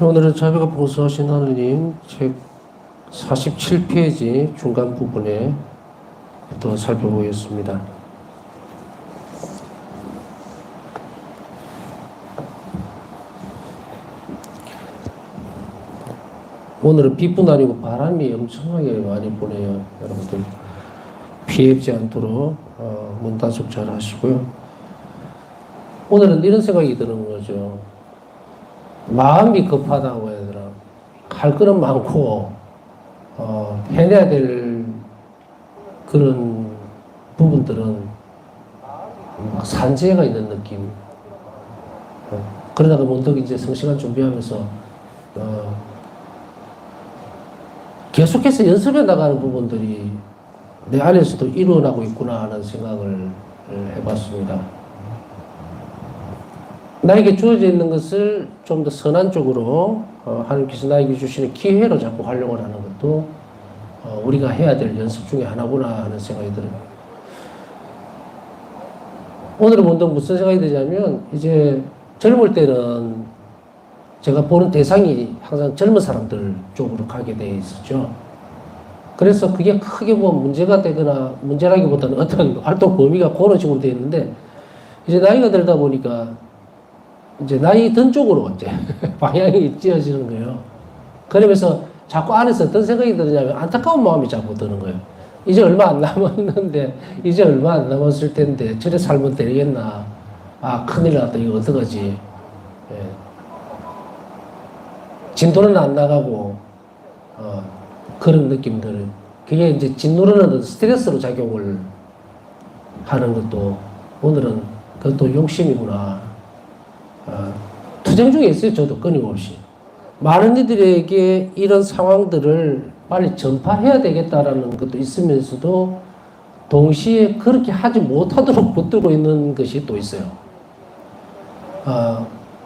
오늘은 자비가 봉사하신 하느님 책 47페이지 중간 부분에 또 살펴보겠습니다. 오늘은 비뿐 아니고 바람이 엄청나게 많이 부네요. 여러분들 피해지 않도록 문단속 잘 하시고요. 오늘은 이런 생각이 드는 거죠. 마음이 급하다고 해야 되나. 할 거는 많고 해내야 될 그런 부분들은 막 산재가 있는 느낌. 그러다가 문득 이제 성시간 준비하면서 계속해서 연습해 나가는 부분들이 내 안에서도 일어나고 있구나 하는 생각을 해봤습니다. 나에게 주어져 있는 것을 좀 더 선한 쪽으로 하나님께서 나에게 주시는 기회로 자꾸 활용을 하는 것도 우리가 해야 될 연습 중에 하나구나 하는 생각이 들어요. 오늘은 문득 무슨 생각이 드냐면, 이제 젊을 때는 제가 보는 대상이 항상 젊은 사람들 쪽으로 가게 돼 있었죠. 그래서 그게 크게 뭐 문제가 되거나, 문제라기보다는 어떤 활동 범위가 그런 식으로 되어 있는데, 이제 나이가 들다 보니까 이제 나이 든 쪽으로 이제 방향이 찌어지는 거예요. 그러면서 자꾸 안에서 어떤 생각이 드냐면 안타까운 마음이 자꾸 드는 거예요. 이제 얼마 안 남았는데, 이제 얼마 안 남았을 텐데 저래 살면 되겠나. 아, 큰일 났다. 이거 어떡하지. 예. 진도는 안 나가고 그런 느낌들. 그게 이제 진도는 스트레스로 작용을 하는 것도, 오늘은 그것도 욕심이구나. 투쟁 중에 있어요. 저도 끊임없이. 많은 이들에게 이런 상황들을 빨리 전파해야 되겠다라는 것도 있으면서도 동시에 그렇게 하지 못하도록 붙들고 있는 것이 또 있어요.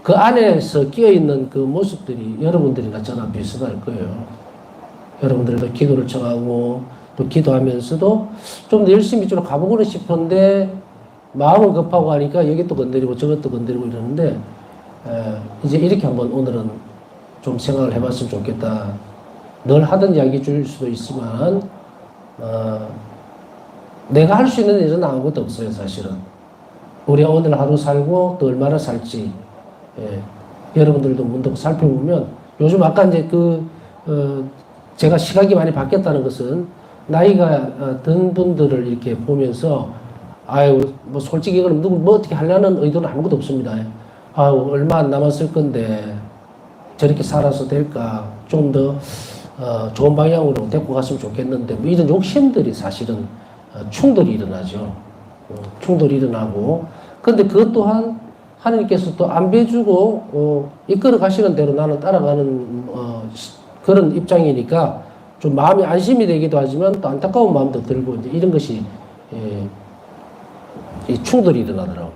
그 안에서 끼어있는 그 모습들이 여러분들이나 저나 비슷할 거예요. 여러분들도 기도를 청하고 또 기도하면서도 좀 더 열심히 좀 가보고는 싶은데 마음은 급하고 하니까 여기 또 건드리고 저것도 건드리고 이러는데, 이제 이렇게 한번 오늘은 좀 생각을 해봤으면 좋겠다. 늘 하던 이야기 줄 수도 있지만 내가 할 수 있는 일은 아무것도 없어요. 사실은 우리가 오늘 하루 살고 또 얼마나 살지, 여러분들도 문득 살펴보면, 요즘 아까 이제 제가 시각이 많이 바뀌었다는 것은 나이가 든 분들을 이렇게 보면서, 아유, 뭐 솔직히 이거는 누구 뭐 어떻게 하려는 의도는 아무것도 없습니다. 아유, 얼마 안 남았을 건데 저렇게 살아서 될까, 좀 더 좋은 방향으로 데리고 갔으면 좋겠는데, 뭐 이런 욕심들이 사실은 충돌이 일어나죠. 충돌이 일어나고, 근데 그것 또한 하나님께서 또 안배주고 이끌어 가시는 대로 나는 따라가는 그런 입장이니까 좀 마음이 안심이 되기도 하지만 또 안타까운 마음도 들고, 이제 이런 것이 이 충돌이 일어나더라고요.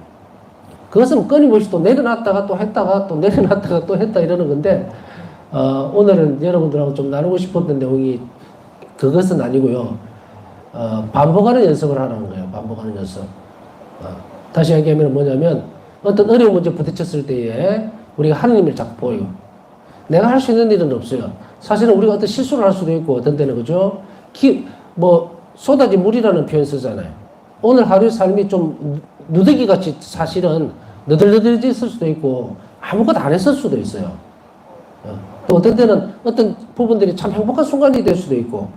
그것은 끊임없이 또 내려놨다가 또 했다가 또 내려놨다가 또 했다 이러는 건데, 오늘은 여러분들하고 좀 나누고 싶었던 내용이 그것은 아니고요. 반복하는 연습을 하라는 거예요. 반복하는 연습. 다시 얘기하면 뭐냐면, 어떤 어려운 문제 부딪혔을 때에 우리가 하느님을 자꾸 보여요. 내가 할 수 있는 일은 없어요. 사실은 우리가 어떤 실수를 할 수도 있고, 어떤 때는, 그죠? 쏟아진 물이라는 표현 쓰잖아요. 오늘 하루의 삶이 좀 누더기 같이 사실은 너덜너덜해졌을 수도 있고, 아무것도 안 했을 수도 있어요. 또 어떤 때는 어떤 부분들이 참 행복한 순간이 될 수도 있고,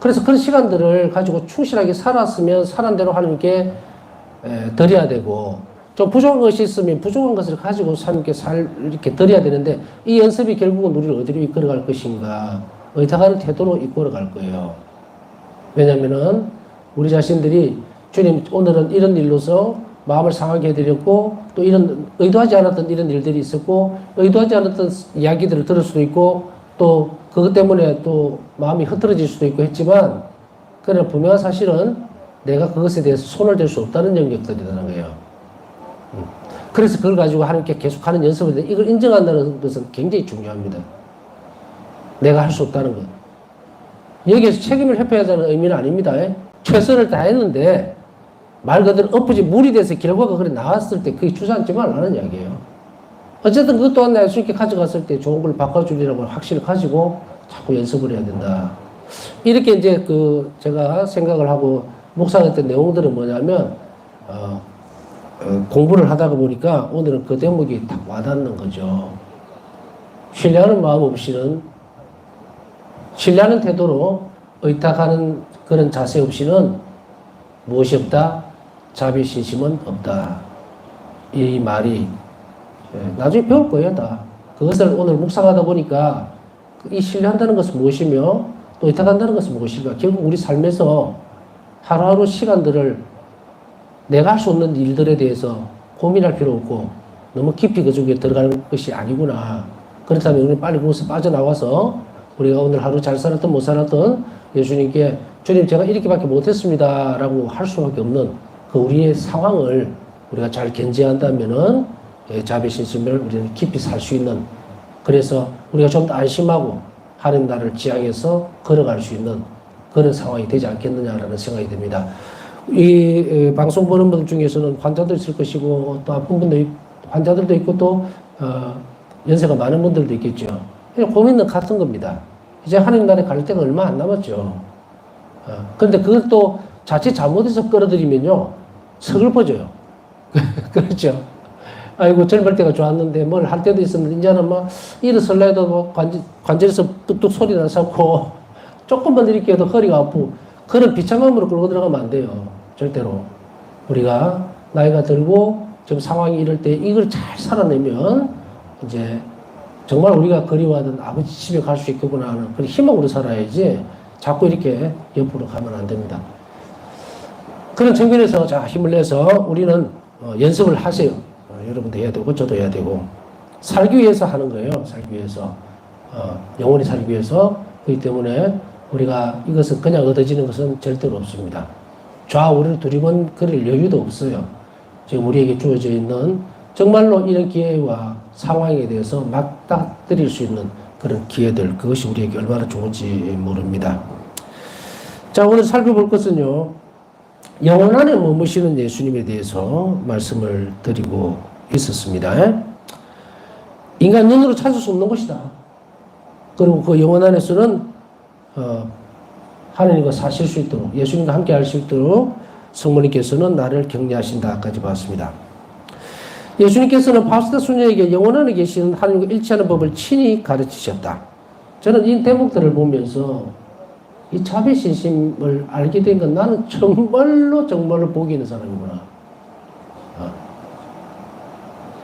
그래서 그런 시간들을 가지고 충실하게 살았으면 살은 대로 하나님께 드려야 되고, 좀 부족한 것이 있으면 부족한 것을 가지고 하나님께 이렇게 드려야 되는데, 이 연습이 결국은 우리를 어디로 이끌어갈 것인가, 의탁하는 태도로 이끌어갈 거예요. 왜냐면은 우리 자신들이 주님, 오늘은 이런 일로서 마음을 상하게 해드렸고, 또 이런 의도하지 않았던 이런 일들이 있었고, 의도하지 않았던 이야기들을 들을 수도 있고, 또 그것 때문에 또 마음이 흐트러질 수도 있고 했지만, 그러나 분명한 사실은 내가 그것에 대해서 손을 댈 수 없다는 영역들이라는 거예요. 그래서 그걸 가지고 하나님께 계속하는 연습을, 이걸 인정한다는 것은 굉장히 중요합니다. 내가 할 수 없다는 것. 여기에서 책임을 회피해야 되는 의미는 아닙니다. 최선을 다했는데 말 그대로 엎어지 물이 돼서 결과가 그래 나왔을 때 그게 주저앉지 말라는 이야기예요. 어쨌든 그것 또한 내가 예수님께 가져갔을 때 좋은 걸 바꿔주리라고 확신을 가지고 자꾸 연습을 해야 된다. 이렇게 이제 제가 생각을 하고 묵상했던 내용들은 뭐냐면, 공부를 하다가 보니까 오늘은 그 대목이 딱 와닿는 거죠. 신뢰하는 마음 없이는, 신뢰하는 태도로 의탁하는 그런 자세 없이는 무엇이 없다? 자비신심은 없다. 이 말이 나중에 배울 거예요, 다. 그것을 오늘 묵상하다 보니까 이 신뢰한다는 것은 무엇이며 또 의탁한다는 것은 무엇인가. 결국 우리 삶에서 하루하루 시간들을 내가 할 수 없는 일들에 대해서 고민할 필요 없고 너무 깊이 그 속에 들어가는 것이 아니구나. 그렇다면 우리 빨리 거기서 빠져나와서 우리가 오늘 하루 잘 살았든 못 살았든 예수님께 주님 제가 이렇게밖에 못했습니다 라고 할 수밖에 없는 그 우리의 상황을 우리가 잘 견제한다면은 자비신심을 우리는 깊이 살 수 있는, 그래서 우리가 좀 더 안심하고 하나님 나라를 지향해서 걸어갈 수 있는 그런 상황이 되지 않겠느냐라는 생각이 듭니다. 이 방송 보는 분들 중에서는 환자도 있을 것이고 또 아픈 분도 환자들도 있고 또 연세가 많은 분들도 있겠죠. 고민은 같은 겁니다. 이제 하나님 나라에 갈 때가 얼마 안 남았죠. 그런데 그걸 또 자칫 잘못해서 끌어들이면요 서글퍼져요. 그렇죠. 아이고 젊을 때가 좋았는데 뭘 할 때도 있었는데 이제는 막 일어설라 해도 뭐 관절에서 뚝뚝 소리 나서 조금만 이렇게 해도 허리가 아프고 그런 비참함으로 끌고 들어가면 안 돼요. 절대로. 우리가 나이가 들고 지금 상황이 이럴 때 이걸 잘 살아내면 이제 정말 우리가 그리워하던 아버지 집에 갈 수 있겠구나 하는 그런 희망으로 살아야지 자꾸 이렇게 옆으로 가면 안 됩니다. 그런 측면에서 자 힘을 내서 우리는 연습을 하세요. 여러분도 해야 되고 저도 해야 되고 살기 위해서 하는 거예요. 살기 위해서 영원히 살기 위해서. 그렇기 때문에 우리가 이것은 그냥 얻어지는 것은 절대로 없습니다. 좌우를 두리번 그릴 여유도 없어요. 지금 우리에게 주어져 있는 정말로 이런 기회와 상황에 대해서 맞닥뜨릴 수 있는 그런 기회들, 그것이 우리에게 얼마나 좋은지 모릅니다. 자, 오늘 살펴볼 것은요, 영원 안에 머무시는 예수님에 대해서 말씀을 드리고 있었습니다. 인간 눈으로 찾을 수 없는 것이다. 그리고 그 영원 안에서는 하나님과 사실 수 있도록, 예수님과 함께 할 수 있도록 성모님께서는 나를 격려하신다까지 봤습니다. 예수님께서는 바스다 수녀에게 영원 안에 계시는 하나님과 일치하는 법을 친히 가르치셨다. 저는 이 대목들을 보면서 이 자비신심을 알게 된 건 나는 정말로 복이 있는 사람이구나.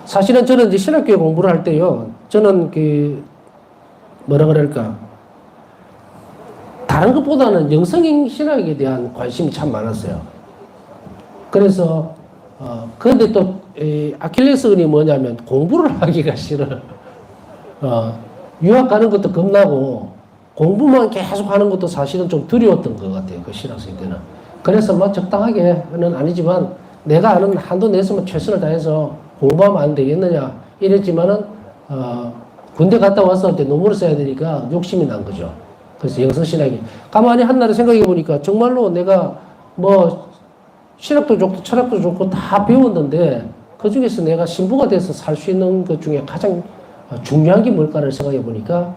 사실은 저는 이제 신학교에 공부를 할 때요, 저는 뭐라 그럴까, 다른 것보다는 영성 신학에 대한 관심이 참 많았어요. 그래서 그런데 또 아킬레스건이 뭐냐면 공부를 하기가 싫어. 유학 가는 것도 겁나고 공부만 계속 하는 것도 사실은 좀 두려웠던 것 같아요. 그 신학생 때는. 그래서 뭐 적당하게는 아니지만 내가 아는 한도 내에서만 최선을 다해서 공부하면 안 되겠느냐 이랬지만은 군대 갔다 왔을 때 논문을 써야 되니까 욕심이 난 거죠. 그래서 영성신학이 가만히 한날에 생각해 보니까 정말로 내가 뭐 신학도 좋고 철학도 좋고 다 배웠는데 그 중에서 내가 신부가 돼서 살 수 있는 것 중에 가장 중요한 게 뭘까를 생각해 보니까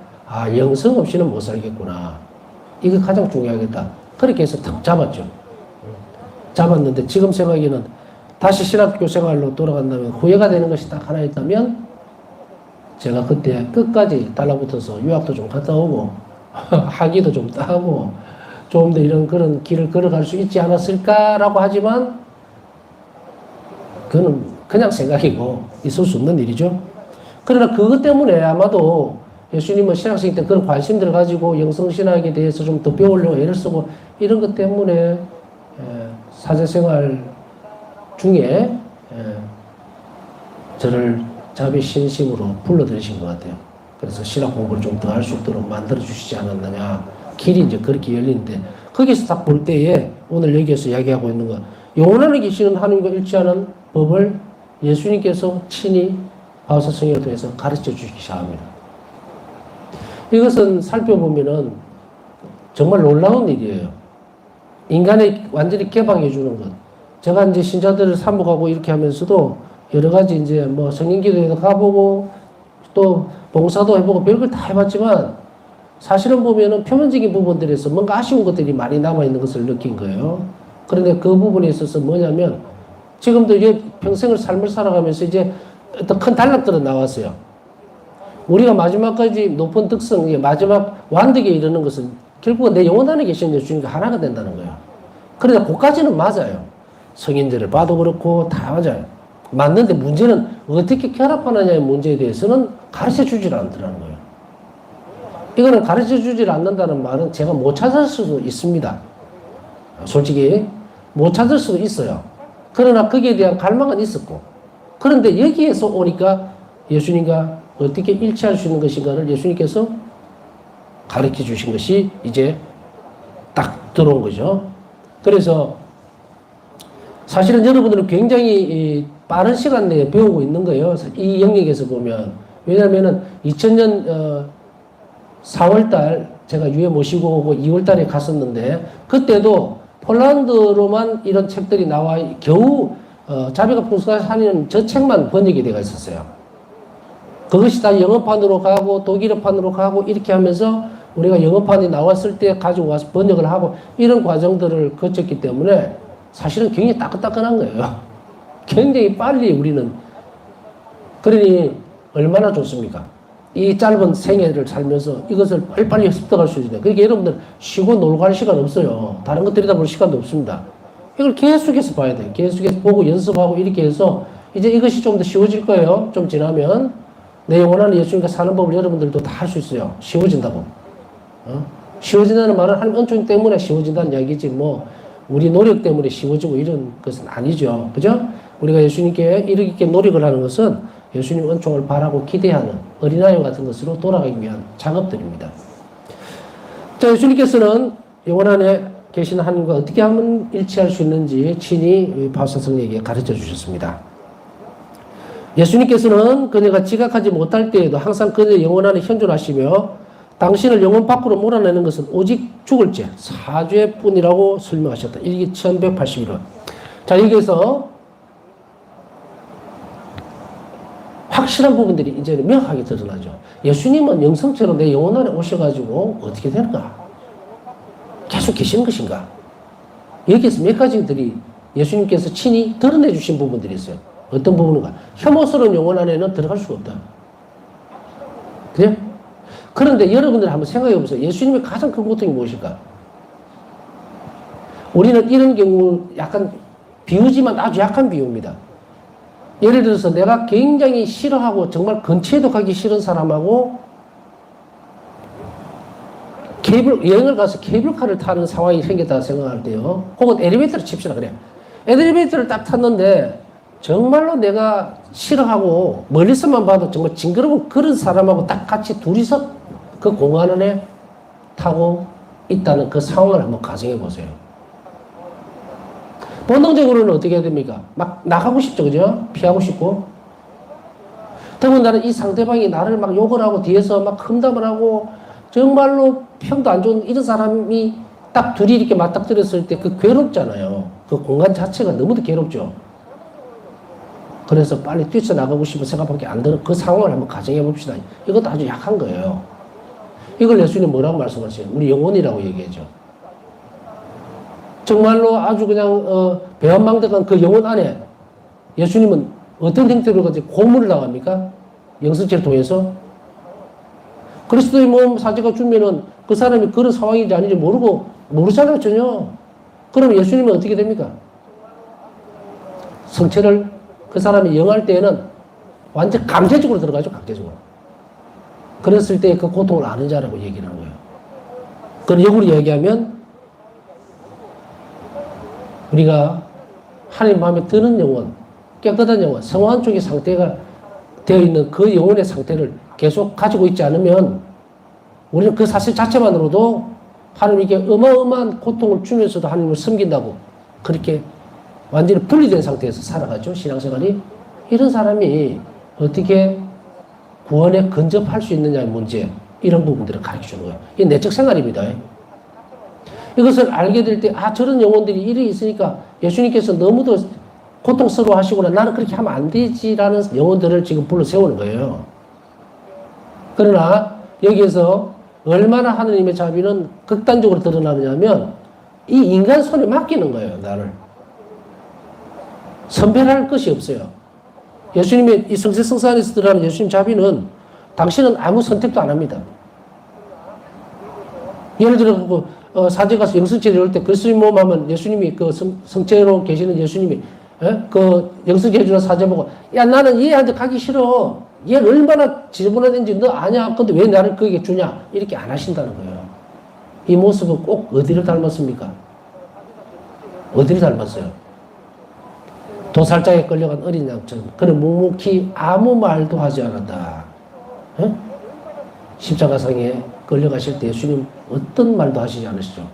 영성 없이는 못 살겠구나. 이게 가장 중요하겠다. 그렇게 해서 탁 잡았죠. 잡았는데 지금 생각에는 다시 신학교 생활로 돌아간다면 후회가 되는 것이 딱 하나 있다면 제가 그때 끝까지 달라붙어서 유학도 좀 갔다 오고 학위도 좀 따고 좀 더 이런 그런 길을 걸어갈 수 있지 않았을까라고 하지만 그건 그냥 생각이고 있을 수 없는 일이죠. 그러나 그것 때문에 아마도 예수님은 신학생 때 그런 관심들을 가지고 영성신학에 대해서 좀 더 배우려고 애를 쓰고 이런 것 때문에 사제생활 중에 저를 자비신심으로 불러들이신 것 같아요. 그래서 신학 공부를 좀 더 할 수 있도록 만들어주시지 않았느냐. 길이 이제 그렇게 열리는데 거기서 딱 볼 때에 오늘 여기에서 이야기하고 있는 거 영원하게 계시는 하나님과 일치하는 법을 예수님께서 친히 바오사 성령을 통해서 가르쳐 주시기 시작합니다. 이것은 살펴보면은 정말 놀라운 일이에요. 인간의 완전히 개방해 주는 것. 제가 이제 신자들을 사목하고 이렇게 하면서도 여러 가지 이제 뭐 성인기도에도 가보고 또 봉사도 해보고 별걸 다 해봤지만 사실은 보면은 표면적인 부분들에서 뭔가 아쉬운 것들이 많이 남아있는 것을 느낀 거예요. 그런데 그 부분에 있어서 뭐냐면 지금도 이제 평생을 삶을 살아가면서 이제 어떤 큰 단락들은 나왔어요. 우리가 마지막까지 높은 덕성, 마지막 완덕에 이르는 것은 결국은 내 영혼 안에 계신 예수님과 하나가 된다는 거예요. 그러나 그까지는 맞아요. 성인들을 봐도 그렇고 다 맞아요. 맞는데 문제는 어떻게 결합하느냐의 문제에 대해서는 가르쳐 주질 않더라는 거예요. 이거는 가르쳐 주질 않는다는 말은 제가 못 찾을 수도 있습니다. 솔직히 못 찾을 수도 있어요. 그러나 거기에 대한 갈망은 있었고 그런데 여기에서 오니까 예수님과 어떻게 일치할 수 있는 것인가를 예수님께서 가르쳐 주신 것이 이제 딱 들어온 거죠. 그래서 사실은 여러분들은 굉장히 빠른 시간 내에 배우고 있는 거예요. 이 영역에서 보면. 왜냐면은 2000년 4월달 제가 유해 모시고 오고 2월달에 갔었는데 그때도 폴란드로만 이런 책들이 나와 겨우 자비가 풍성한 산이는 저 책만 번역이 되어 있었어요. 그것이 다 영어판으로 가고 독일어판으로 가고 이렇게 하면서 우리가 영어판이 나왔을 때 가지고 와서 번역을 하고 이런 과정들을 거쳤기 때문에 사실은 굉장히 따끈따끈한 거예요. 굉장히 빨리 우리는. 그러니 얼마나 좋습니까? 이 짧은 생애를 살면서 이것을 빨리빨리 습득할 수 있는. 그러니까 여러분들 쉬고 놀고 할 시간 없어요. 다른 것 들여다볼 시간도 없습니다. 이걸 계속해서 봐야 돼요. 계속해서 보고 연습하고 이렇게 해서 이제 이것이 좀 더 쉬워질 거예요. 좀 지나면. 내 영원한 예수님과 사는 법을 여러분들도 다 할 수 있어요. 쉬워진다고. 쉬워진다는 말은 하나님 은총 때문에 쉬워진다는 이야기지 뭐 우리 노력 때문에 쉬워지고 이런 것은 아니죠. 그죠? 우리가 예수님께 이렇게 노력을 하는 것은 예수님 은총을 바라고 기대하는 어린아이와 같은 것으로 돌아가기 위한 작업들입니다. 자, 예수님께서는 영원 안에 계신 하나님과 어떻게 하면 일치할 수 있는지 친히 바울사성에게 가르쳐 주셨습니다. 예수님께서는 그네가 지각하지 못할 때에도 항상 그네 영혼 안에 현존하시며 당신을 영혼 밖으로 몰아내는 것은 오직 죽을 죄, 사죄뿐이라고 설명하셨다. 일기 1181원. 자, 여기에서 확실한 부분들이 이제는 명확하게 드러나죠. 예수님은 영성처럼 내 영혼 안에 오셔가지고 어떻게 되는가? 계속 계시는 것인가? 여기에서 몇 가지들이 예수님께서 친히 드러내 주신 부분들이 있어요. 어떤 부분인가? 혐오스러운 영혼 안에는 들어갈 수가 없다. 그래? 그런데 여러분들 한번 생각해 보세요. 예수님의 가장 큰 고통이 무엇일까? 우리는 이런 경우 약간 비유지만 아주 약한 비유입니다. 예를 들어서 내가 굉장히 싫어하고 정말 근처에도 가기 싫은 사람하고 여행을 가서 케이블카를 타는 상황이 생겼다 생각할 때요. 혹은 엘리베이터를 칩시다 그래. 엘리베이터를 딱 탔는데 정말로 내가 싫어하고 멀리서만 봐도 정말 징그러운 그런 사람하고 딱 같이 둘이서 그 공간 안에 타고 있다는 그 상황을 한번 가정해 보세요. 본능적으로는 어떻게 해야 됩니까? 막 나가고 싶죠, 그죠? 피하고 싶고. 더군다나 이 상대방이 나를 막 욕을 하고 뒤에서 막 험담을 하고 정말로 평도 안 좋은 이런 사람이 딱 둘이 이렇게 맞닥뜨렸을 때 그 괴롭잖아요. 그 공간 자체가 너무도 괴롭죠. 그래서 빨리 뛰쳐나가고 싶은 생각밖에 안 드는 그 상황을 한번 가정해 봅시다. 이것도 아주 약한 거예요. 이걸 예수님 뭐라고 말씀하세요? 우리 영혼이라고 얘기하죠. 정말로 아주 그냥 배은망덕한 그 영혼 안에 예수님은 어떤 형태로 가지고 고문을 당합니까? 영성체를 통해서. 그리스도의 몸 사제가 주면은 그 사람이 그런 상황인지 아닌지 모르잖아요, 전혀. 그러면 예수님은 어떻게 됩니까? 성체를 그 사람이 영할 때에는 완전 강제적으로 들어가죠, 강제적으로. 그랬을 때 그 고통을 아는 자라고 얘기를 하는 거예요. 그걸 역으로 얘기하면 우리가 하나님 마음에 드는 영혼, 깨끗한 영혼, 성화한 쪽의 상태가 되어 있는 그 영혼의 상태를 계속 가지고 있지 않으면 우리는 그 사실 자체만으로도 하나님께 어마어마한 고통을 주면서도 하나님을 섬긴다고 그렇게 완전히 분리된 상태에서 살아가죠, 신앙생활이. 이런 사람이 어떻게 구원에 근접할 수 있느냐의 문제, 이런 부분들을 가르쳐 주는 거예요. 이게 내적 생활입니다. 이것을 알게 될 때, 아, 저런 영혼들이 일이 있으니까 예수님께서 너무도 고통스러워 하시구나. 나는 그렇게 하면 안 되지라는 영혼들을 지금 불러 세우는 거예요. 그러나 여기에서 얼마나 하느님의 자비는 극단적으로 드러나느냐면 이 인간 손에 맡기는 거예요, 나를. 선별할 것이 없어요. 예수님의 이 성세성사 안에서 드러나는 예수님 자비는 당신은 아무 선택도 안 합니다. 예를 들어, 사제 가서 영성체를 할 때 그리스도인 모험 하면 예수님이 그 성체로 계시는 예수님이 그 영성체 해주는 사제 보고 야, 나는 얘한테 가기 싫어. 얘 얼마나 지저분하든지 너 아냐? 근데 왜 나를 거기에 주냐? 이렇게 안 하신다는 거예요. 이 모습은 꼭 어디를 닮았습니까? 어디를 닮았어요? 도살장에 끌려간 어린 양처럼 그는 묵묵히 아무 말도 하지 않았다. 십자가상에 끌려가실 때 예수님 어떤 말도 하시지 않으시죠?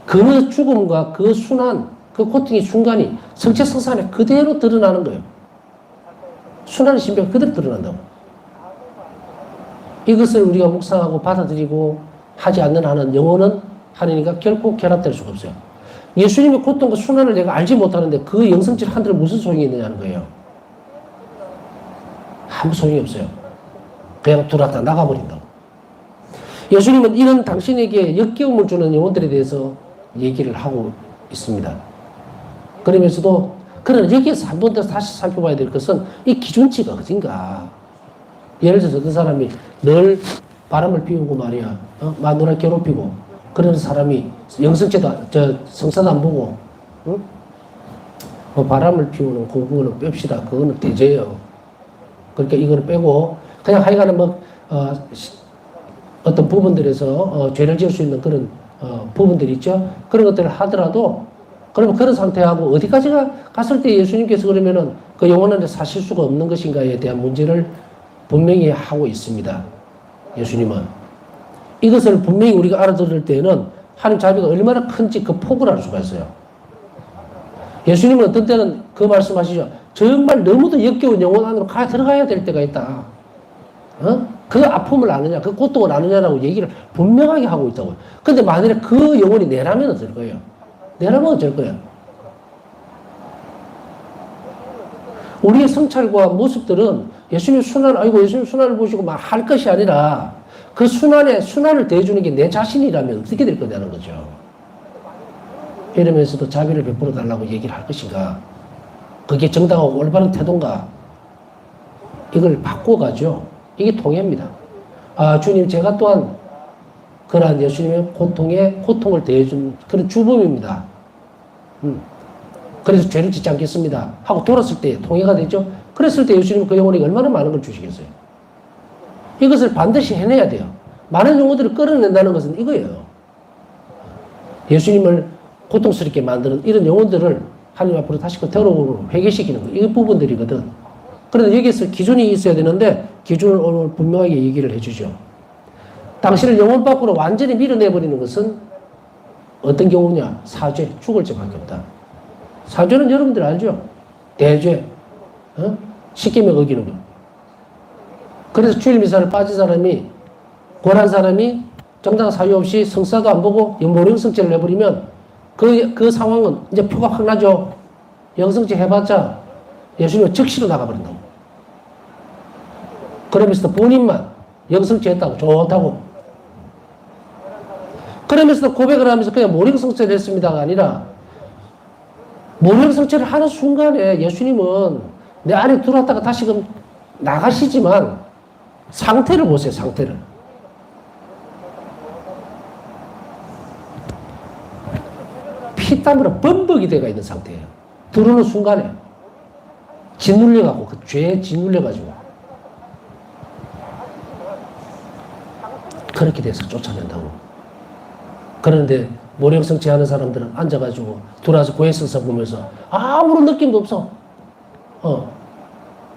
그 죽음과 그 순환, 그 고통의 순간이 성체성사 안에 그대로 드러나는 거예요. 순환의 신비가 그대로 드러난다고. 이것을 우리가 묵상하고 받아들이고 하지 않는 한은 영혼은 하느님과 결코 결합될 수가 없어요. 예수님의 고통과 순환을 내가 알지 못하는데 그 영성질 한들 무슨 소용이 있느냐는 거예요. 아무 소용이 없어요. 그냥 들어왔다 나가버린다고. 예수님은 이런 당신에게 역겨움을 주는 영혼들에 대해서 얘기를 하고 있습니다. 그러면서도 그러나 여기에서 한 번 더 다시 살펴봐야 될 것은 이 기준치가 어딘가. 예를 들어서 어떤 사람이 늘 바람을 피우고 말이야. 마누라 괴롭히고 그런 사람이 영성체도 성사도 안 보고 응? 뭐 바람을 피우는 그거는 뺍시다. 그거는 대죄예요. 그러니까 이거를 빼고 그냥 하여간에 뭐 어떤 부분들에서 죄를 지을 수 있는 그런 부분들이 있죠. 그런 것들을 하더라도 그러면 그런 상태하고 어디까지가 갔을 때 예수님께서 그러면은 그 영혼 안에 사실 수가 없는 것인가에 대한 문제를 분명히 하고 있습니다. 예수님은. 이것을 분명히 우리가 알아들을 때에는 하나님 자비가 얼마나 큰지 그 폭을 알 수가 있어요. 예수님은 어떤 때는 그 말씀하시죠. 정말 너무도 역겨운 영혼 안으로 들어가야 될 때가 있다. 그 아픔을 아느냐, 그 고통을 아느냐라고 얘기를 분명하게 하고 있다고요. 근데 만일에 그 영혼이 내라면 어떨 거예요? 내라면 어쩔 거예요? 우리의 성찰과 모습들은 예수님 순환, 아이고, 예수님 순환을 보시고 막 할 것이 아니라 그 순환을 대해주는 게 내 자신이라면 어떻게 될 거냐는 거죠. 이러면서도 자비를 베풀어 달라고 얘기를 할 것인가? 그게 정당하고 올바른 태도인가? 이걸 바꿔가죠. 이게 통해입니다. 아, 주님, 제가 또한 그러한 예수님의 고통을 대해준 그런 주범입니다. 그래서 죄를 짓지 않겠습니다. 하고 돌았을 때 통해가 되죠. 그랬을 때 예수님은 그 영혼에게 얼마나 많은 걸 주시겠어요. 이것을 반드시 해내야 돼요. 많은 영혼들을 끌어낸다는 것은 이거예요. 예수님을 고통스럽게 만드는 이런 영혼들을 하나님 앞으로 다시 되돌아오고 회개시키는 거. 이 부분들이거든. 그런데 여기에서 기준이 있어야 되는데 기준을 오늘 분명하게 얘기를 해주죠. 당신을 영혼 밖으로 완전히 밀어내버리는 것은 어떤 경우냐? 사죄, 죽을 죄밖에 없다. 사죄는 여러분들 알죠? 대죄, 십계명 어기는 거. 그래서 주일 미사를 빠진 사람이, 고난 사람이 정당한 사유 없이 성사도 안 보고 모령성죄를 내버리면 그 상황은 이제 표가 확 나죠. 영성죄 해봤자 예수님은 즉시로 나가버린다고. 그러면서도 본인만 영성죄 했다고, 좋다고. 그러면서도 고백을 하면서 그냥 모령성죄를 했습니다가 아니라 모령성죄를 하는 순간에 예수님은 내 안에 들어왔다가 다시금 나가시지만 상태를 보세요, 상태를. 피땀으로 범벅이 되어 있는 상태예요. 들어오는 순간에 짓눌려가고 그 죄에 짓눌려가지고 그렇게 돼서 쫓아낸다고. 그런데 모령성취 하는 사람들은 앉아가지고 들어와서 고해성사 보면서 아무런 느낌도 없어.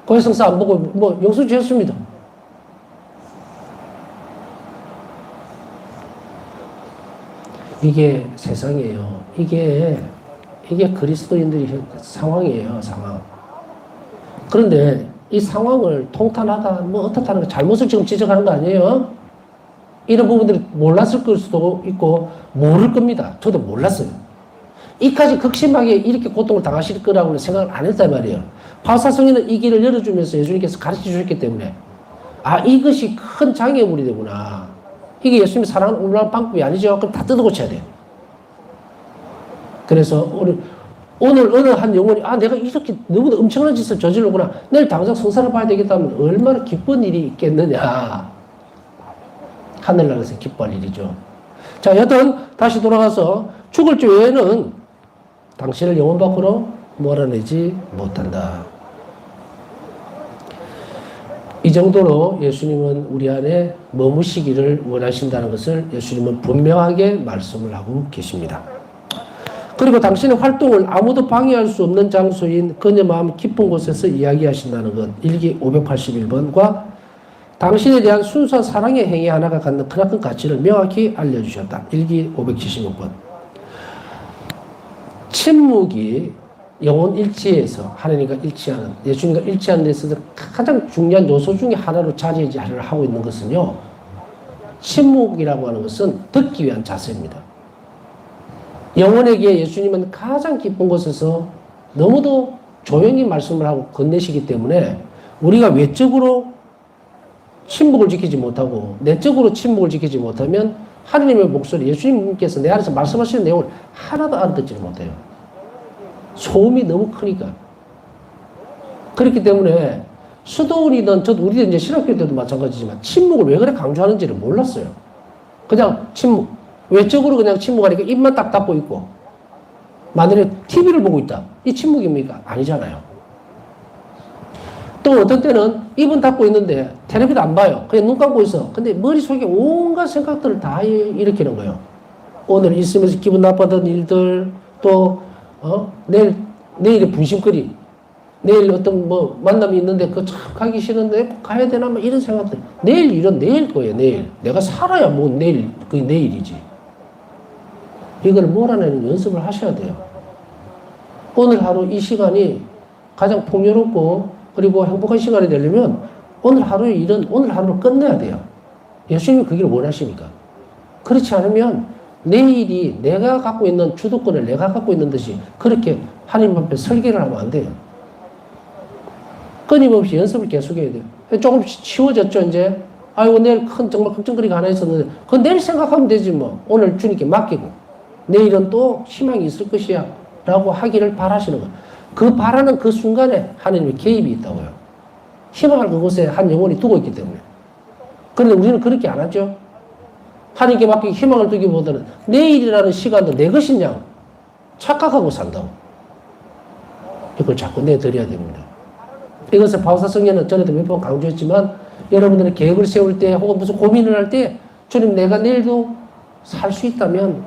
고해성사 안 보고 뭐 영수증 했습니다. 이게 세상이에요. 이게 그리스도인들의 상황이에요, 상황. 그런데 이 상황을 통탄하다, 뭐 어떻다는 거 잘못을 지금 지적하는 거 아니에요? 이런 부분들이 몰랐을 수도 있고, 모를 겁니다. 저도 몰랐어요. 이까지 극심하게 이렇게 고통을 당하실 거라고는 생각을 안 했단 말이에요. 바울사성에는 이 길을 열어주면서 예수님께서 가르쳐 주셨기 때문에 아, 이것이 큰 장애물이 되구나. 이게 예수님이 사랑하는 온전한 방법이 아니죠. 그럼 다 뜯어고쳐야 돼요. 그래서 오늘 어느 한 영혼이 아, 내가 이렇게 너무나 엄청난 짓을 저질렀구나. 내일 당장 성사를 봐야 되겠다면 얼마나 기쁜 일이 있겠느냐. 하늘나라에서 기뻐할 일이죠. 자, 여튼 다시 돌아가서 죽을 주 외에는 당신을 영혼 밖으로 몰아내지 못한다. 이 정도로 예수님은 우리 안에 머무시기를 원하신다는 것을 예수님은 분명하게 말씀을 하고 계십니다. 그리고 당신의 활동을 아무도 방해할 수 없는 장소인 그녀 마음 깊은 곳에서 이야기하신다는 것, 일기 581번과 당신에 대한 순수한 사랑의 행위 하나가 갖는 크나큰 가치를 명확히 알려주셨다. 일기 576번. 침묵이 영혼 일치에서 하나님과 일치하는, 예수님과 일치하는 데 있어서 가장 중요한 요소 중에 하나로 자리를 하고 있는 것은요, 침묵이라고 하는 것은 듣기 위한 자세입니다. 영혼에게 예수님은 가장 깊은 곳에서 너무도 조용히 말씀을 하고 건네시기 때문에 우리가 외적으로 침묵을 지키지 못하고 내적으로 침묵을 지키지 못하면 하나님의 목소리, 예수님께서 내 안에서 말씀하시는 내용을 하나도 알아듣지 못해요. 소음이 너무 크니까. 그렇기 때문에 수도원이든 저도 우리도 이제 신학교 때도 마찬가지지만 침묵을 왜 그래 강조하는지를 몰랐어요. 그냥 침묵. 외적으로 그냥 침묵하니까 입만 딱 닫고 있고 만약에 TV를 보고 있다. 이 침묵입니까? 아니잖아요. 또 어떤 때는 입은 닫고 있는데 텔레비도 안 봐요. 그냥 눈 감고 있어. 근데 머릿속에 온갖 생각들을 다 일으키는 거예요. 오늘 있으면서 기분 나빴던 일들, 또 내일의 분심거리, 내일 어떤 뭐 만남이 있는데 그 참 가기 싫은데 가야 되나 뭐 이런 생각들. 내일 일은 내일 거예요. 내일 내가 살아야 뭐 내일 그게 내일이지. 이걸 몰아내는 연습을 하셔야 돼요. 오늘 하루 이 시간이 가장 풍요롭고 그리고 행복한 시간이 되려면 오늘 하루의 일은 오늘 하루를 끝내야 돼요. 예수님이 그길 원하시니까. 그렇지 않으면 내일이 내가 갖고 있는 주도권을 내가 갖고 있는 듯이 그렇게 하나님 앞에 설계를 하면 안 돼요. 끊임없이 연습을 계속해야 돼요. 조금씩 치워졌죠, 이제. 아이고, 내일 정말 걱정거리가 하나 있었는데, 그건 내일 생각하면 되지, 뭐. 오늘 주님께 맡기고. 내일은 또 희망이 있을 것이야. 라고 하기를 바라시는 거예요. 그 바라는 그 순간에 하나님의 개입이 있다고요. 희망을 그곳에 한 영혼이 두고 있기 때문에. 그런데 우리는 그렇게 안 하죠. 하나님께 맡기고 희망을 두기보다는 내일이라는 시간도 내 것이냐 착각하고 산다고. 이걸 자꾸 내드려야 됩니다. 이것을 바울사성에는 전에도 몇 번 강조했지만 여러분들은 계획을 세울 때 혹은 무슨 고민을 할 때 주님 내가 내일도 살 수 있다면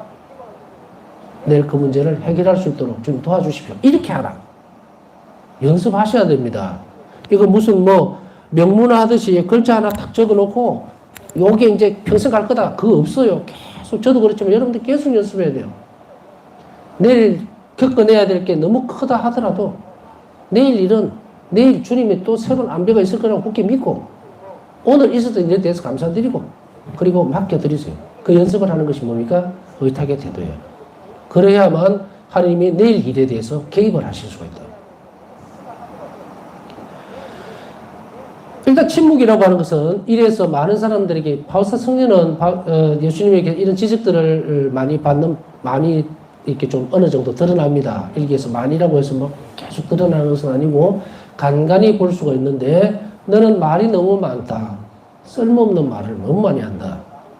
내일 그 문제를 해결할 수 있도록 좀 도와주십시오. 이렇게 하라. 연습하셔야 됩니다. 이거 무슨 뭐 명문화 하듯이 글자 하나 탁 적어놓고 요게 이제 평생 갈 거다. 그거 없어요. 계속 저도 그렇지만 여러분들 계속 연습해야 돼요. 내일 겪어내야 될 게 너무 크다 하더라도 내일 일은 내일 주님이 또 새로운 안배가 있을 거라고 굳게 믿고 오늘 있었던 일에 대해서 감사드리고 그리고 맡겨드리세요. 그 연습을 하는 것이 뭡니까? 의탁의 태도예요. 그래야만 하나님이 내일 일에 대해서 개입을 하실 수가 있다. 일단 침묵이라고 하는 것은 이래서 많은 사람들에게 바울사 성녀는 예수님에게 이런 지적들을 많이 이렇게 좀 어느 정도 드러납니다. 일기에서 많이라고 해서 뭐 계속 드러나는 것은 아니고 간간히 볼 수가 있는데 너는 말이 너무 많다. 쓸모없는 말을 너무 많이 한다.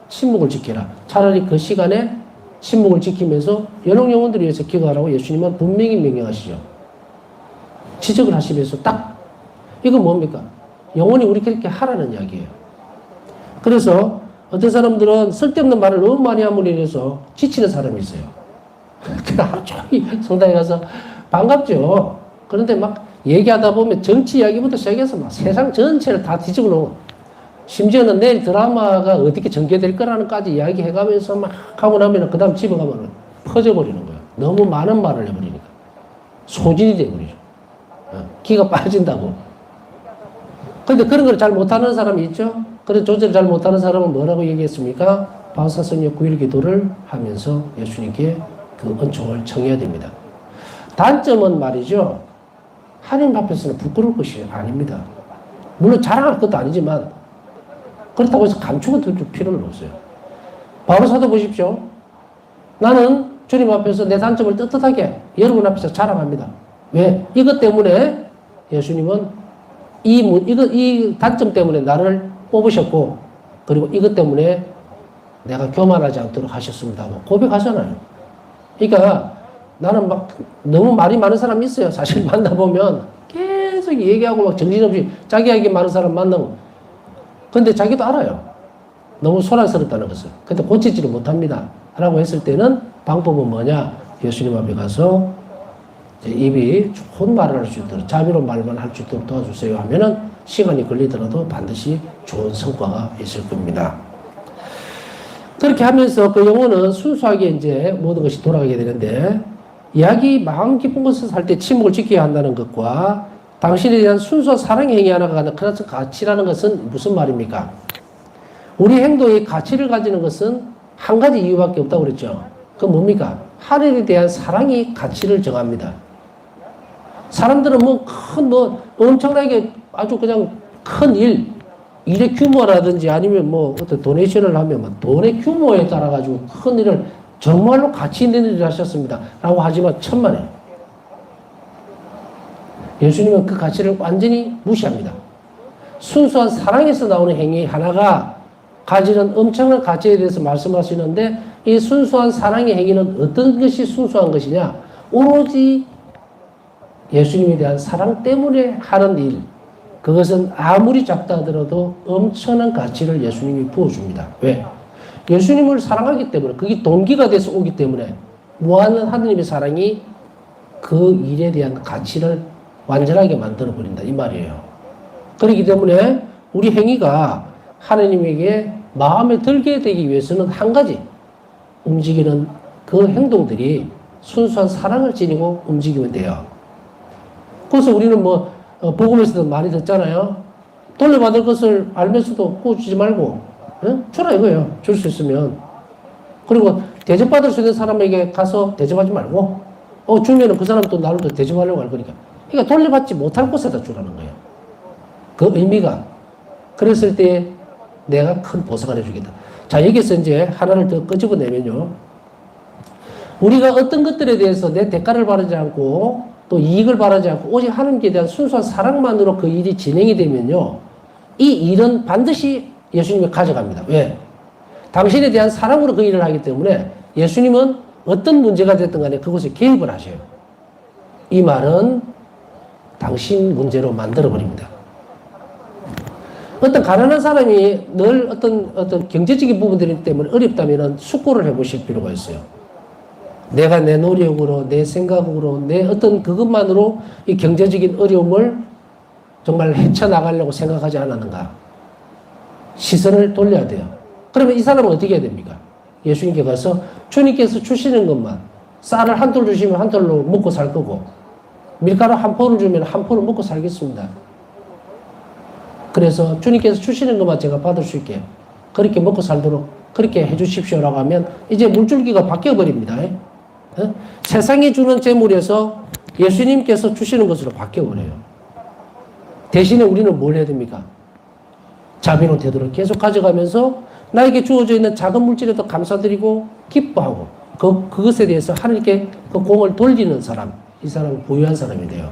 침묵을 지켜라. 차라리 그 시간에 침묵을 지키면서 연옥 영혼들을 위해서 기도하라고 예수님은 분명히 명령하시죠. 지적을 하시면서 딱 이건 뭡니까? 영혼이 우리 그렇게 하라는 이야기예요. 그래서 어떤 사람들은 쓸데없는 말을 너무 많이 함으로 인해서 지치는 사람이 있어요. 하루 종일 성당에 가서 반갑죠. 그런데 막 얘기하다 보면 정치 이야기부터 시작해서 막 세상 전체를 다 뒤집어 놓은, 심지어는 내일 드라마가 어떻게 전개될 거라는까지 이야기해가면서 막 하고 나면 그 다음 집에 가면 퍼져버리는 거예요. 너무 많은 말을 해버리니까. 소진이 돼버리죠. 기가 빠진다고. 근데 그런 걸 잘 못하는 사람이 있죠? 그런 조절을 잘 못하는 사람은 뭐라고 얘기했습니까? 방사선의 9일 기도를 하면서 예수님께 그 은총을 청해야 됩니다. 단점은 말이죠. 하나님 앞에서는 부끄러울 것이 아닙니다. 물론 자랑할 것도 아니지만 그렇다고 해서 감추고 들 필요는 없어요. 바로 사도 보십시오. 나는 주님 앞에서 내 단점을 떳떳하게 여러분 앞에서 자랑합니다. 왜? 이것 때문에 예수님은 이 단점 때문에 나를 뽑으셨고, 그리고 이것 때문에 내가 교만하지 않도록 하셨습니다 하고 고백하잖아요. 그러니까 나는 막 너무 말이 많은 사람이 있어요. 사실 만나보면 계속 얘기하고 막 정신없이 자기 얘기 많은 사람 만나고. 근데 자기도 알아요. 너무 소란스럽다는 것을. 근데 고치지를 못합니다. 라고 했을 때는 방법은 뭐냐? 예수님 앞에 가서 입이 좋은 말을 할 수 있도록, 자비로운 말만 할 수 있도록 도와주세요 하면은 시간이 걸리더라도 반드시 좋은 성과가 있을 겁니다. 그렇게 하면서 그 영혼은 순수하게 이제 모든 것이 돌아가게 되는데, 이야기 마음 깊은 곳에서 살 때 침묵을 지켜야 한다는 것과 당신에 대한 순수한 사랑의 행위 하나가 나타나는 가치라는 것은 무슨 말입니까? 우리 행동의 가치를 가지는 것은 한 가지 이유밖에 없다고 그랬죠. 그건 뭡니까? 하나님에 대한 사랑이 가치를 정합니다. 사람들은 엄청나게 아주 그냥 큰 일의 규모라든지 아니면 어떤 도네이션을 하면 돈의 규모에 따라 가지고 큰 일을 정말로 가치 있는 일을 하셨습니다. 라고 하지만 천만에. 예수님은 그 가치를 완전히 무시합니다. 순수한 사랑에서 나오는 행위 하나가 가지는 엄청난 가치에 대해서 말씀하시는데, 이 순수한 사랑의 행위는 어떤 것이 순수한 것이냐? 오로지 예수님에 대한 사랑 때문에 하는 일. 그것은 아무리 작다 하더라도 엄청난 가치를 예수님이 부어줍니다. 왜? 예수님을 사랑하기 때문에, 그게 동기가 돼서 오기 때문에 무한한 하느님의 사랑이 그 일에 대한 가치를 완전하게 만들어버린다. 이 말이에요. 그렇기 때문에 우리 행위가 하나님에게 마음에 들게 되기 위해서는 한 가지 움직이는 그 행동들이 순수한 사랑을 지니고 움직이면 돼요. 그래서 우리는 복음에서도 많이 듣잖아요. 돌려받을 것을 알면서도 꾸주지 말고, 응? 주라 이거예요. 줄 수 있으면. 그리고 대접받을 수 있는 사람에게 가서 대접하지 말고, 주면은 그 사람은 또 나를 또 대접하려고 할 거니까. 그러니까 돌려받지 못할 곳에다 주라는 거예요. 그 의미가. 그랬을 때 내가 큰 보상을 해주겠다. 자, 여기서 이제 하나를 더 끄집어내면요. 우리가 어떤 것들에 대해서 내 대가를 바라지 않고 또 이익을 바라지 않고 오직 하나님께 대한 순수한 사랑만으로 그 일이 진행이 되면요. 이 일은 반드시 예수님이 가져갑니다. 왜? 당신에 대한 사랑으로 그 일을 하기 때문에 예수님은 어떤 문제가 됐든 간에 그것에 개입을 하셔요. 이 말은 당신 문제로 만들어버립니다. 어떤 가난한 사람이 늘 어떤 경제적인 부분들 때문에 어렵다면 숙고를 해보실 필요가 있어요. 내가 내 노력으로, 내 생각으로, 내 어떤 그것만으로 이 경제적인 어려움을 정말 헤쳐나가려고 생각하지 않았는가. 시선을 돌려야 돼요. 그러면 이 사람은 어떻게 해야 됩니까? 예수님께 가서 주님께서 주시는 것만, 쌀을 한 톨 주시면 한 톨로 먹고 살 거고, 밀가루 한 포를 주면 한 포를 먹고 살겠습니다. 그래서 주님께서 주시는 것만 제가 받을 수 있게 그렇게 먹고 살도록 그렇게 해주십시오라고 하면 이제 물줄기가 바뀌어버립니다. 세상이 주는 재물에서 예수님께서 주시는 것으로 바뀌어버려요. 대신에 우리는 뭘 해야 됩니까? 자비로운 태도를 계속 가져가면서 나에게 주어져 있는 작은 물질에도 감사드리고 기뻐하고 그것에 대해서 하나님께 그 공을 돌리는 사람, 이 사람은 부유한 사람이 돼요.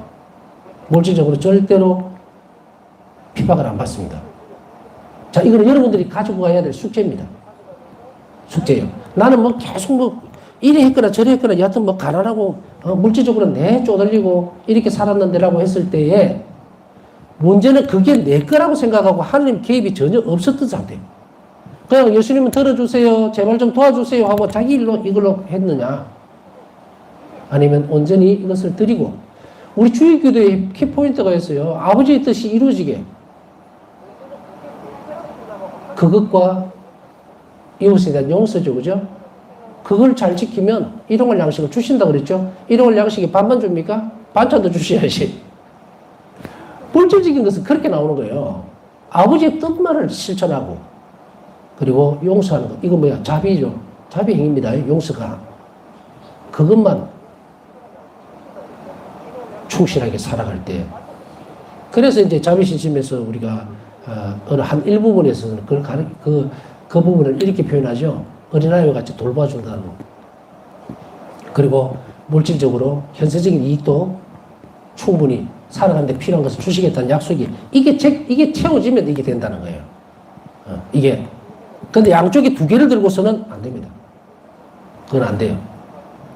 물질적으로 절대로 핍박을 안 받습니다. 자, 이거는 여러분들이 가지고 가야 될 숙제입니다. 숙제예요. 나는 계속 이리 했거나 저리 했거나 여하튼 가난하고 물질적으로 내 쪼들리고 이렇게 살았는데라고 했을 때에 문제는 그게 내 거라고 생각하고 하나님 개입이 전혀 없었던 상태예요. 그냥 예수님은 들어주세요. 제발 좀 도와주세요 하고 자기 일로 이걸로 했느냐. 아니면 온전히 이것을 드리고 우리 주일기도의 키포인트가 있어요. 아버지의 뜻이 이루어지게 그것과 이웃에 대한 용서죠. 그죠? 그걸 잘 지키면 일용할 양식을 주신다고 그랬죠? 일용할 양식이 반만 줍니까? 반찬도 주셔야지. 물질적인 것은 그렇게 나오는 거예요. 아버지의 뜻만을 실천하고 그리고 용서하는 것. 이거 뭐야? 자비죠. 자비 행위입니다. 용서가. 그것만 충실하게 살아갈 때. 그래서 이제 자비신심에서 우리가 어느 한 일부분에서는 그 부분을 이렇게 표현하죠. 어린아이와 같이 돌봐준다는. 그리고 물질적으로 현세적인 이익도 충분히 살아가는데 필요한 것을 주시겠다는 약속이 이게 채워지면 이게 된다는 거예요. 이게. 근데 양쪽에 두 개를 들고서는 안 됩니다. 그건 안 돼요.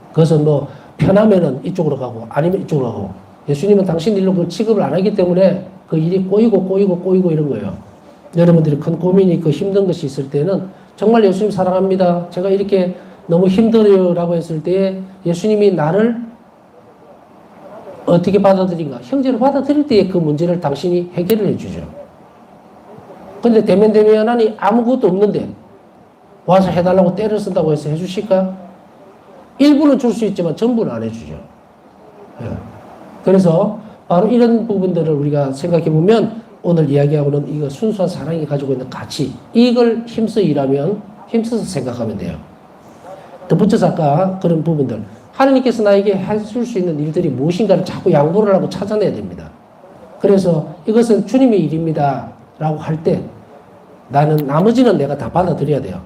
그것은 뭐 편하면은 이쪽으로 가고 아니면 이쪽으로 가고 예수님은 당신 일로 그 취급을 안 하기 때문에 그 일이 꼬이고 이런 거예요. 여러분들이 큰 고민이 있고 힘든 것이 있을 때는 정말 예수님 사랑합니다. 제가 이렇게 너무 힘들어요 라고 했을 때 예수님이 나를 어떻게 받아들인가? 형제로 받아들일 때에 그 문제를 당신이 해결을 해주죠. 근데 대면하니 아무것도 없는데 와서 해달라고 때를 쓴다고 해서 해주실까? 일부는 줄 수 있지만 전부는 안 해주죠. 그래서 바로 이런 부분들을 우리가 생각해 보면 오늘 이야기하고는 이거 순수한 사랑이 가지고 있는 가치, 이걸 힘써 일하면, 힘써서 생각하면 돼요. 덧붙여서 아까 그런 부분들, 하나님께서 나에게 해줄 수 있는 일들이 무엇인가를 자꾸 양보를 하고 찾아내야 됩니다. 그래서 이것은 주님의 일입니다 라고 할 때 나는 나머지는 내가 다 받아들여야 돼요.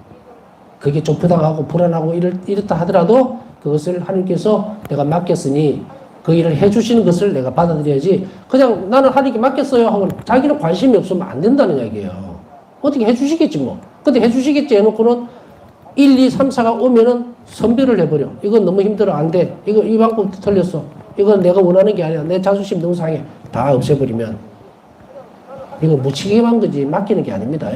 그게 좀 부당하고 불안하고 이렇다 하더라도 그것을 하나님께서 내가 맡겼으니 그 일을 해주시는 것을 내가 받아들여야지, 그냥 나는 하나님께 맡겼어요 하고 자기는 관심이 없으면 안 된다는 얘기예요. 어떻게 해주시겠지 뭐. 근데 해주시겠지 해놓고는 1, 2, 3, 4가 오면은 선별을 해버려. 이건 너무 힘들어. 안 돼. 이 방법 틀렸어. 이건 내가 원하는 게 아니야. 내 자존심 너무 상해. 다 없애버리면. 이거 무책임한 거지. 맡기는 게 아닙니다.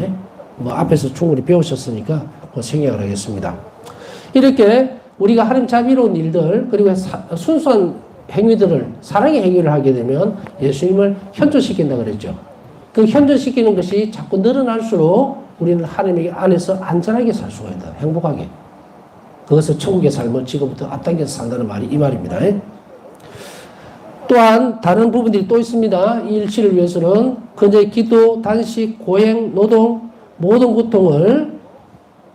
뭐 앞에서 충분히 배우셨으니까 뭐 생략을 하겠습니다. 이렇게 우리가 하나님 자비로운 일들, 그리고 순수한 행위들을, 사랑의 행위를 하게 되면 예수님을 현존시킨다 그랬죠. 그 현존시키는 것이 자꾸 늘어날수록 우리는 하나님 안에서 안전하게 살 수가 있다. 행복하게. 그것을 천국의 삶을 지금부터 앞당겨서 산다는 말이 이 말입니다. 또한 다른 부분들이 또 있습니다. 이 일치를 위해서는 그녀의 기도, 단식, 고행, 노동, 모든 고통을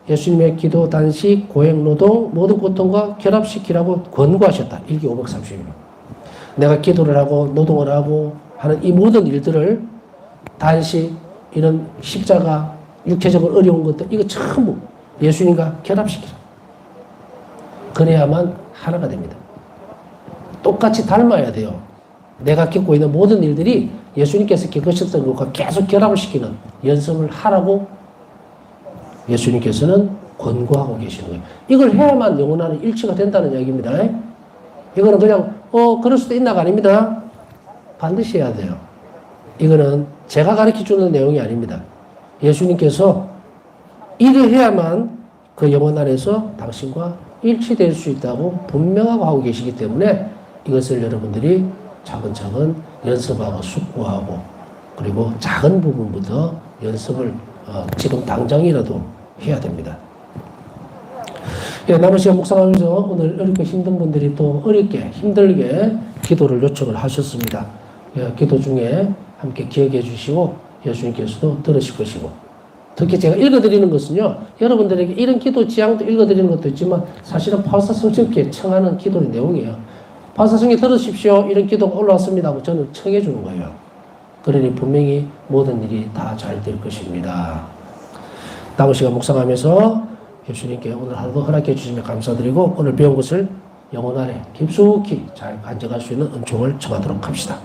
예수님의 기도, 단식, 고행, 노동, 모든 고통과 결합시키라고 권고하셨다. 1기 531번. 내가 기도를 하고 노동을 하고 하는 이 모든 일들을 단식, 이런 십자가, 육체적으로 어려운 것들, 이거 전부 예수님과 결합시키라. 그래야만 하나가 됩니다. 똑같이 닮아야 돼요. 내가 겪고 있는 모든 일들이 예수님께서 겪으셨던 것과 계속 결합을 시키는 연습을 하라고 예수님께서는 권고하고 계시는 거예요. 이걸 해야만 영원한 일치가 된다는 이야기입니다. 이거는 그냥 그럴 수도 있나가 아닙니다. 반드시 해야 돼요. 이거는 제가 가르쳐주는 내용이 아닙니다. 예수님께서 이를 해야만 그 영혼 안에서 당신과 일치될 수 있다고 분명하고 하고 계시기 때문에 이것을 여러분들이 차근차근 연습하고 숙고하고 그리고 작은 부분부터 연습을 지금 당장이라도 해야 됩니다. 남은 시간 묵상하면서 오늘 어렵고 힘든 분들이 또 어렵게 힘들게 기도를 요청을 하셨습니다. 기도 중에 함께 기억해 주시고 예수님께서도 들으실 것이고, 특히 제가 읽어드리는 것은요, 여러분들에게 이런 기도 지향도 읽어드리는 것도 있지만 사실은 파사성경에 청하는 기도의 내용이에요. 파사성경 들으십시오. 이런 기도가 올라왔습니다 하고 저는 청해 주는 거예요. 그러니 분명히 모든 일이 다 잘 될 것입니다. 남은 시간 묵상하면서 예수님께 오늘 하루도 허락해 주시면 감사드리고 오늘 배운 것을 영혼 안에 깊숙이 잘 간직할 수 있는 은총을 청하도록 합시다.